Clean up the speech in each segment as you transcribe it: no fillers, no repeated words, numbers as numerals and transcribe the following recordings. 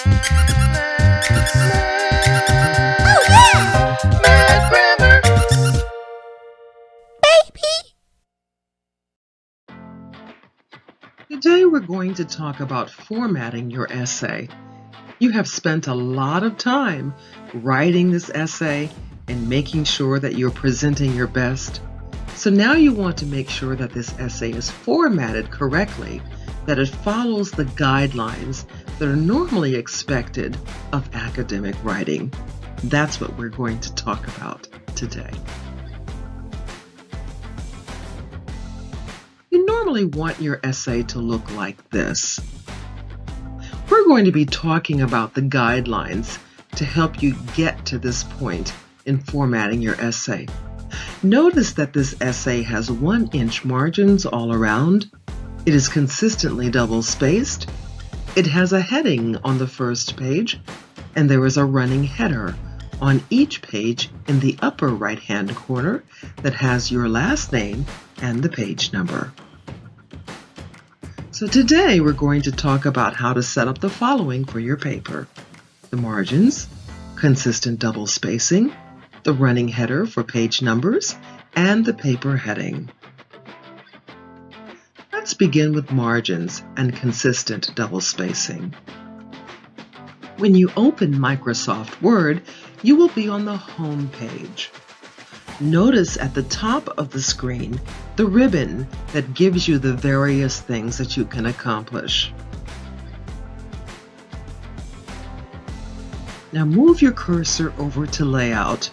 Oh yeah! Math grammar. Baby! Today we're going to talk about formatting your essay. You have spent a lot of time writing this essay and making sure that you're presenting your best. So now you want to make sure that this essay is formatted correctly, that it follows the guidelines that are normally expected of academic writing. That's what we're going to talk about today. You normally want your essay to look like this. We're going to be talking about the guidelines to help you get to this point in formatting your essay. Notice that this essay has 1-inch margins all around. It is consistently double-spaced. It has a heading on the first page, and there is a running header on each page in the upper right-hand corner that has your last name and the page number. So today we're going to talk about how to set up the following for your paper: the margins, consistent double spacing, the running header for page numbers, and the paper heading. Let's begin with margins and consistent double spacing. When you open Microsoft Word, you will be on the home page. Notice at the top of the screen the ribbon that gives you the various things that you can accomplish. Now move your cursor over to Layout.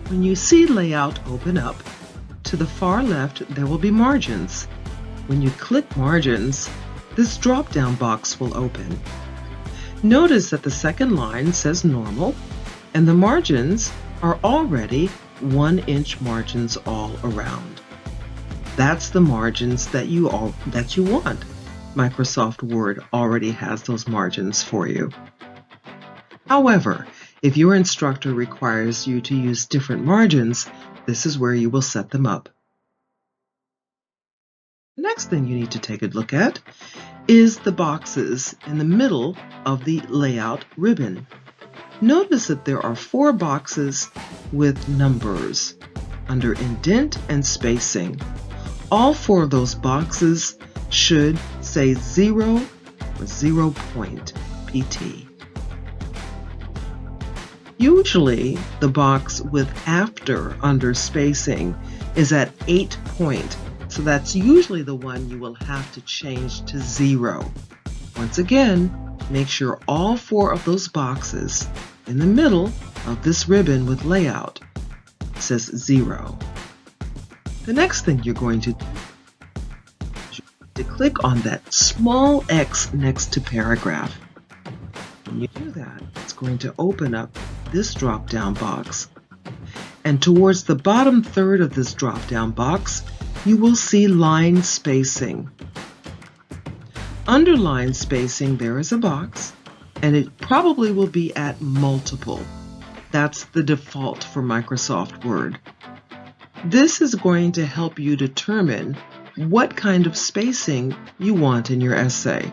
When you see Layout open up, to the far left there will be Margins. When you click Margins, this drop-down box will open. Notice that the second line says Normal, and the margins are already 1-inch margins all around. That's the margins that you want. Microsoft Word already has those margins for you. However, if your instructor requires you to use different margins, this is where you will set them up. The next thing you need to take a look at is the boxes in the middle of the Layout ribbon. Notice that there are 4 boxes with numbers under indent and spacing. All 4 of those boxes should say 0 or 0 point PT. Usually, the box with after under spacing is at 8 point, so that's usually the one you will have to change to 0. Once again, make sure all 4 of those boxes in the middle of this ribbon with Layout says 0. The next thing you're going to do is to click on that small X next to paragraph. When you do that, it's going to open up this drop-down box. And towards the bottom third of this drop-down box, you will see line spacing. Under line spacing, there is a box, and it probably will be at multiple. That's the default for Microsoft Word. This is going to help you determine what kind of spacing you want in your essay.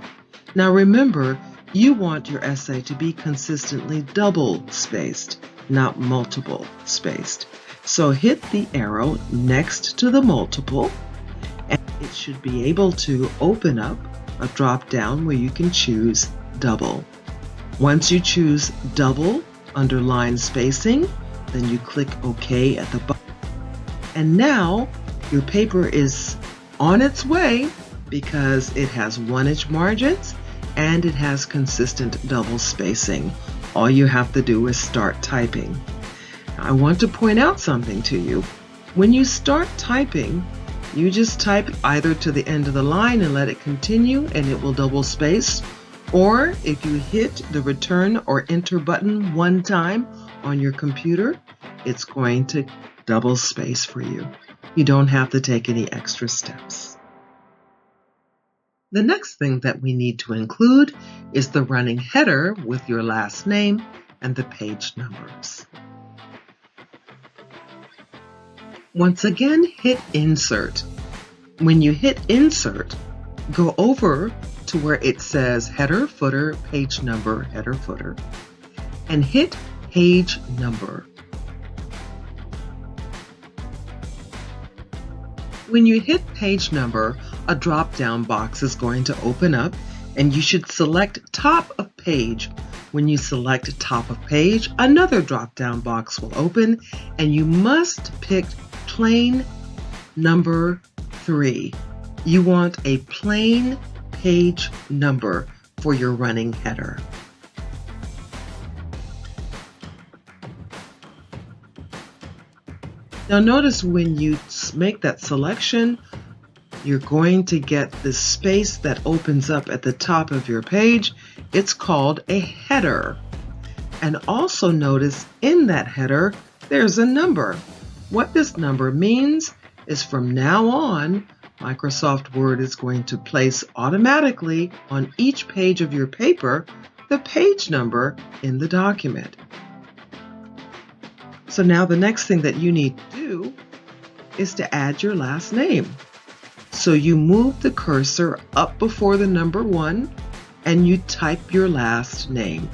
Now remember, you want your essay to be consistently double spaced, not multiple spaced. So hit the arrow next to the multiple, and it should be able to open up a drop down where you can choose double. Once you choose double under line spacing, then you click OK at the bottom. And now your paper is on its way because it has 1-inch margins and it has consistent double spacing. All you have to do is start typing. I want to point out something to you. When you start typing, you just type either to the end of the line and let it continue and it will double space, or if you hit the return or enter button one time on your computer, it's going to double space for you. You don't have to take any extra steps. The next thing that we need to include is the running header with your last name and the page numbers. Once again, hit Insert. When you hit Insert, go over to where it says header, footer, page number, header, footer, and hit page number. When you hit page number, a drop-down box is going to open up, and you should select top of page. When you select top of page, another drop-down box will open, and you must pick plain number 3. You want a plain page number for your running header. Now notice when you make that selection, you're going to get this space that opens up at the top of your page. It's called a header. And also notice in that header, there's a number. What this number means is from now on, Microsoft Word is going to place automatically on each page of your paper the page number in the document. So now the next thing that you need to do is to add your last name. So you move the cursor up before the number 1 and you type your last name.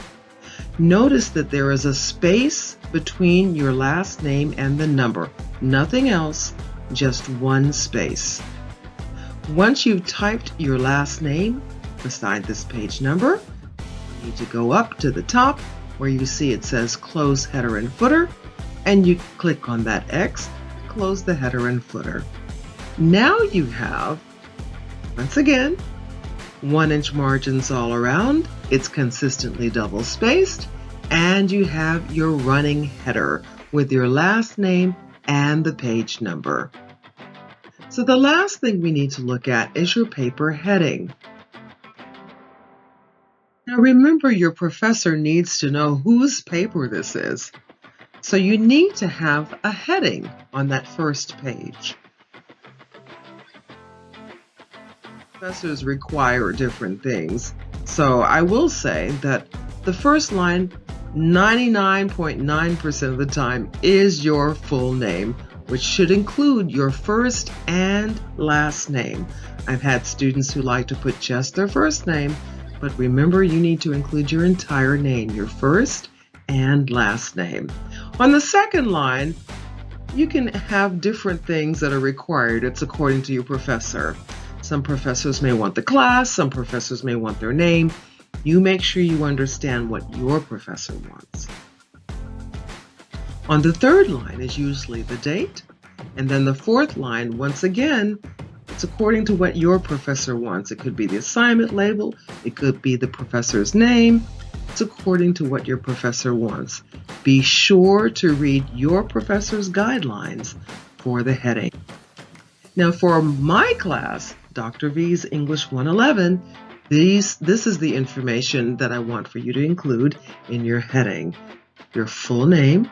Notice that there is a space between your last name and the number. Nothing else, just one space. Once you've typed your last name beside this page number, you need to go up to the top where you see it says close header and footer, and you click on that X to close the header and footer. Now you have, once again, 1-inch margins all around, it's consistently double spaced, and you have your running header with your last name and the page number. So the last thing we need to look at is your paper heading. Now remember, your professor needs to know whose paper this is. So you need to have a heading on that first page. Professors require different things. So I will say that the first line, 99.9% of the time, is your full name, which should include your first and last name. I've had students who like to put just their first name, but remember, you need to include your entire name, your first and last name. On the second line, you can have different things that are required. It's according to your professor. Some professors may want the class, some professors may want their name. You make sure you understand what your professor wants. On the third line is usually the date, and then the fourth line, once again, it's according to what your professor wants. It could be the assignment label, it could be the professor's name. It's according to what your professor wants. Be sure to read your professor's guidelines for the heading. Now for my class, Dr. V's English 111, this is the information that I want for you to include in your heading. Your full name,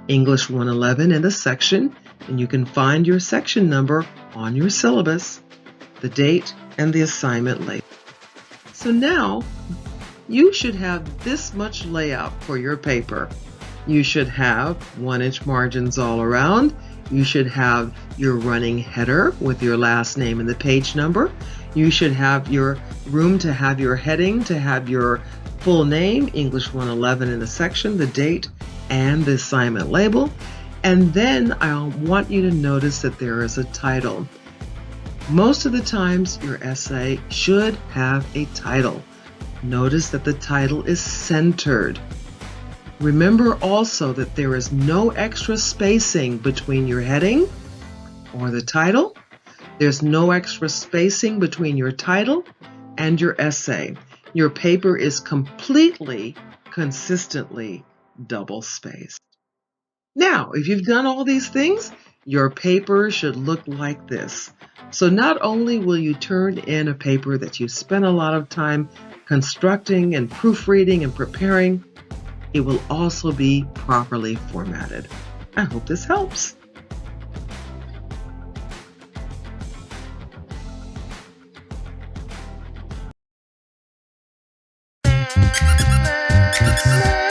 English 111 in the section, and you can find your section number on your syllabus, the date, and the assignment label. So now, you should have this much layout for your paper. You should have 1-inch margins all around. You should have your running header with your last name and the page number. You should have your room to have your heading, to have your full name, English 111 in the section, the date, and the assignment label. And then I want you to notice that there is a title. Most of the times your essay should have a title. Notice that the title is centered. Remember also that there is no extra spacing between your heading or the title. There's no extra spacing between your title and your essay. Your paper is completely, consistently double spaced. Now, if you've done all these things, your paper should look like this. So not only will you turn in a paper that you spent a lot of time constructing and proofreading and preparing, it will also be properly formatted. I hope this helps. La, la, la.